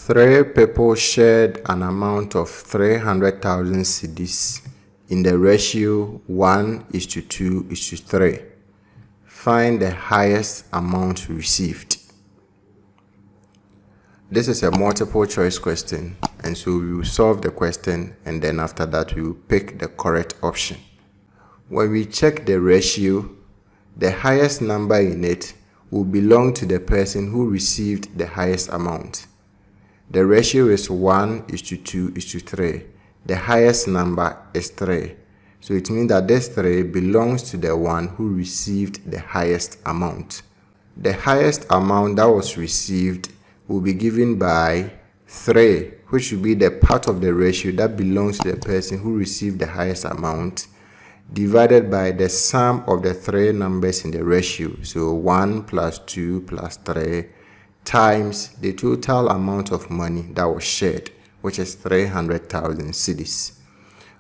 Three people shared an amount of 300,000 cedis in the ratio 1:2:3. Find the highest amount received. This is a multiple choice question, and so we will solve the question, and then after that we will pick the correct option. When we check the ratio, the highest number in it will belong to the person who received the highest amount. The ratio is 1:2:3. The highest number is 3. So it means that this 3 belongs to the one who received the highest amount. The highest amount that was received will be given by 3, which will be the part of the ratio that belongs to the person who received the highest amount, divided by the sum of the 3 numbers in the ratio. So 1 plus 2 plus 3 times the total amount of money that was shared, which is 300,000 cedis.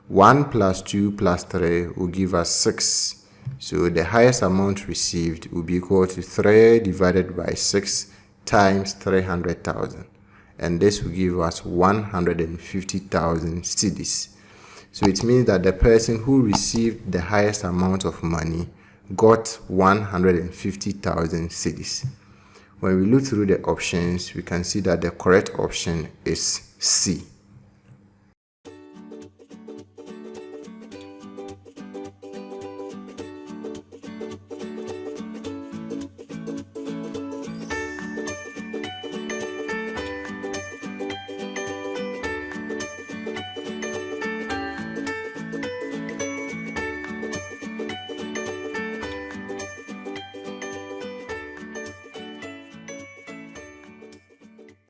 1 plus 2 plus 3 will give us 6. So the highest amount received will be equal to 3 divided by 6 times 300,000. And this will give us 150,000 cedis. So it means that the person who received the highest amount of money got 150,000 cedis. When we look through the options, we can see that the correct option is C.